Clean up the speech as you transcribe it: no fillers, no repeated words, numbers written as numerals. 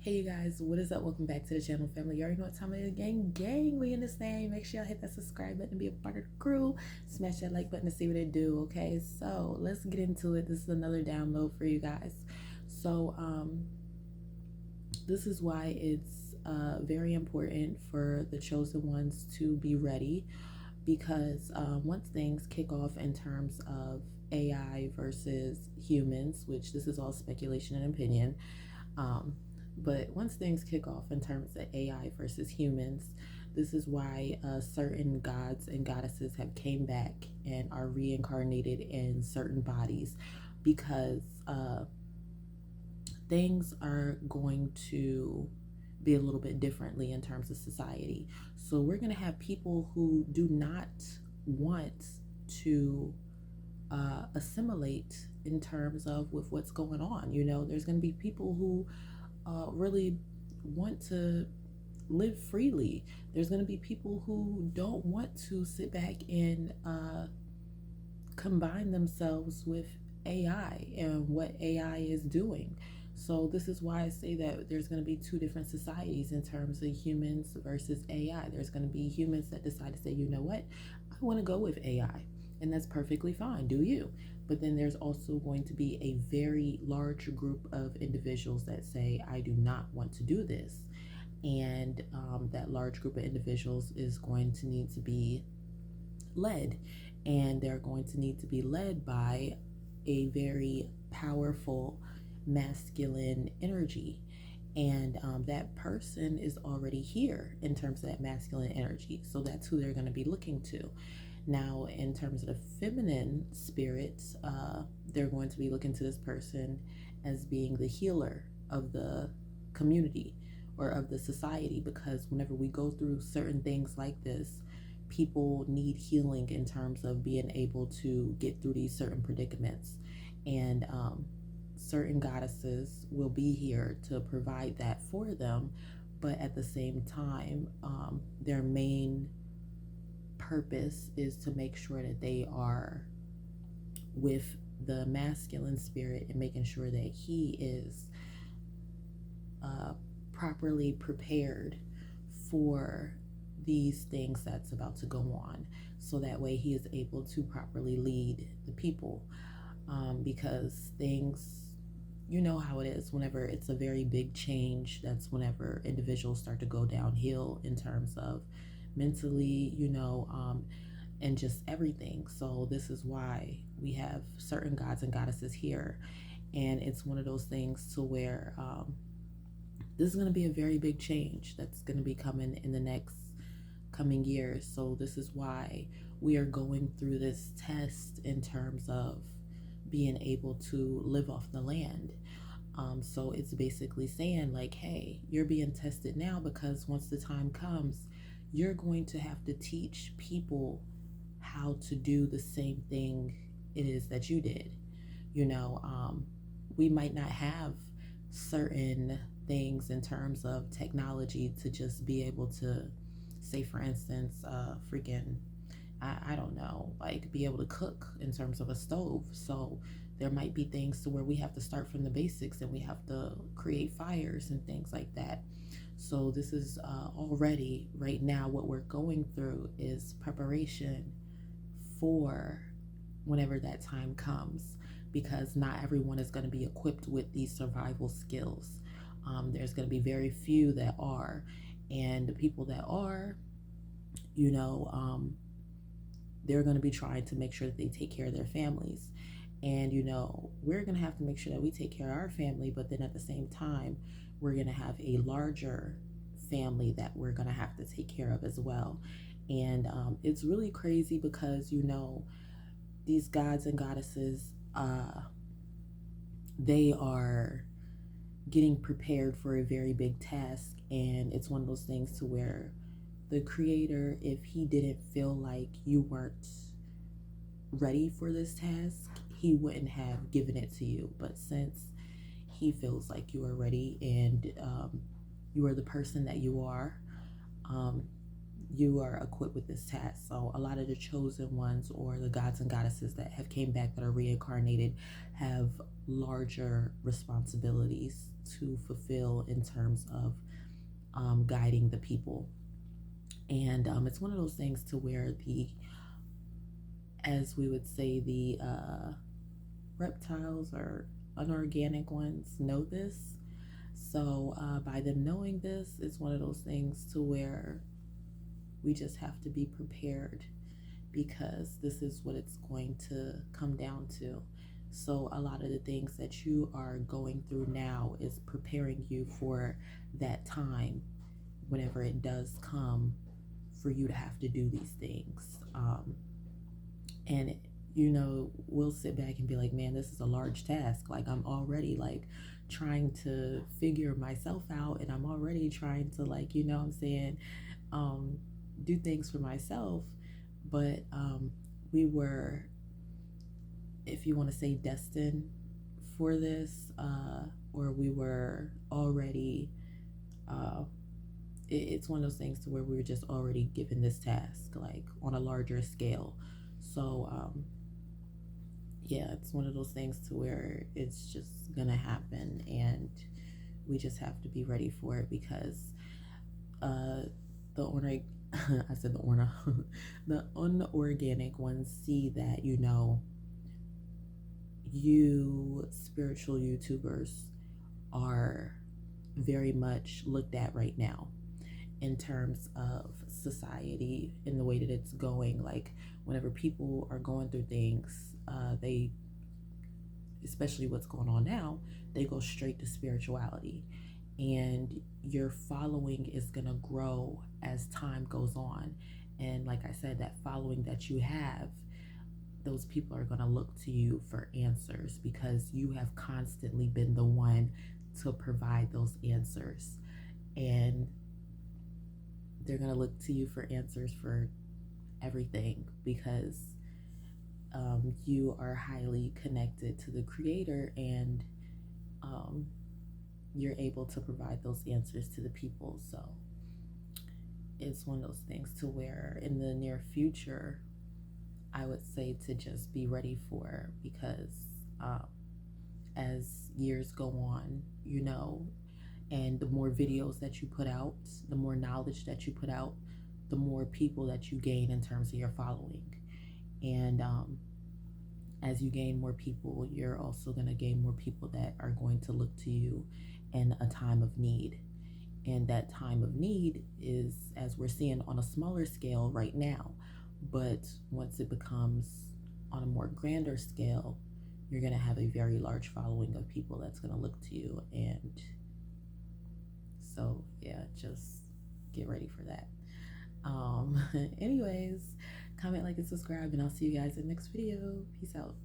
Hey you guys, what is up? Welcome back to the channel, family. You already know what time it is. Gang, we in this thing. Make sure y'all hit that subscribe button and be a part of the crew. Smash that like button to see what it do, okay? So let's get into it. This is another download for you guys. So this is why it's very important for the chosen ones to be ready, because once things kick off in terms of AI versus humans, which this is all speculation and opinion, but once things kick off in terms of AI versus humans, this is why certain gods and goddesses have came back and are reincarnated in certain bodies, because things are going to be a little bit differently in terms of society. So we're going to have people who do not want to assimilate in terms of with what's going on. There's going to be people who really want to live freely. There's going to be people who don't want to sit back and combine themselves with AI and what AI is doing. So this is why I say that there's going to be two different societies in terms of humans versus AI. There's going to be humans that decide to say, you know what, I want to go with AI, and that's perfectly fine. Do you? But then there's also going to be a very large group of individuals that say, I do not want to do this. And that large group of individuals is going to need to be led. And they're going to need to be led by a very powerful masculine energy. And that person is already here in terms of that masculine energy. So that's who they're going to be looking to. Now, in terms of the feminine spirits, they're going to be looking to this person as being the healer of the community or of the society, because whenever we go through certain things like this, people need healing in terms of being able to get through these certain predicaments. And certain goddesses will be here to provide that for them, but at the same time, their main purpose is to make sure that they are with the masculine spirit and making sure that he is properly prepared for these things that's about to go on, so that way he is able to properly lead the people, because things, you know how it is whenever it's a very big change. That's whenever individuals start to go downhill in terms of mentally, and just everything. So this is why we have certain gods and goddesses here. And it's one of those things to where this is going to be a very big change that's going to be coming in the next coming years. So this is why we are going through this test in terms of being able to live off the land. So it's basically saying like, hey, you're being tested now, because once the time comes, you're going to have to teach people how to do the same thing it is that you did. We might not have certain things in terms of technology to just be able to say, for instance, I don't know, like be able to cook in terms of a stove. So there might be things to where we have to start from the basics and we have to create fires and things like that. So this is already right now what we're going through is preparation for whenever that time comes, because not everyone is going to be equipped with these survival skills. There's going to be very few that are, and the people that are, they're going to be trying to make sure that they take care of their families. And, we're going to have to make sure that we take care of our family, but then at the same time, we're going to have a larger family that we're going to have to take care of as well. And it's really crazy because, these gods and goddesses, they are getting prepared for a very big task. And it's one of those things to where the creator, if he didn't feel like you weren't ready for this task, he wouldn't have given it to you. But since he feels like you are ready and you are the person that you are, you are equipped with this task. So a lot of the chosen ones or the gods and goddesses that have came back that are reincarnated have larger responsibilities to fulfill in terms of guiding the people. And it's one of those things to where as we would say, the reptiles or unorganic ones know this. So by them knowing this, it's one of those things to where we just have to be prepared, because this is what it's going to come down to. So a lot of the things that you are going through now is preparing you for that time whenever it does come for you to have to do these things. And we'll sit back and be like, man, this is a large task. Like, I'm already like trying to figure myself out, and I'm already trying to, like, I'm saying, do things for myself. But we were, if you want to say, destined for this, or we were already, it's one of those things to where we were just already given this task, like on a larger scale. So yeah, it's one of those things to where it's just gonna happen, and we just have to be ready for it, because the order I said the order the unorganic ones see that you spiritual YouTubers are very much looked at right now in terms of society, in the way that it's going. Like, whenever people are going through things, they, especially what's going on now, they go straight to spirituality, and your following is going to grow as time goes on. And like I said, that following that you have, those people are going to look to you for answers, because you have constantly been the one to provide those answers. And they're going to look to you for answers for everything, because you are highly connected to the creator, and you're able to provide those answers to the people. So it's one of those things to where in the near future, I would say to just be ready for, because as years go on, and the more videos that you put out, the more knowledge that you put out, the more people that you gain in terms of your following. And as you gain more people, you're also going to gain more people that are going to look to you in a time of need. And that time of need is, as we're seeing, on a smaller scale right now. But once it becomes on a more grander scale, you're going to have a very large following of people that's going to look to you. And so, yeah, just get ready for that. Anyways, comment, like, and subscribe, and I'll see you guys in the next video. Peace out.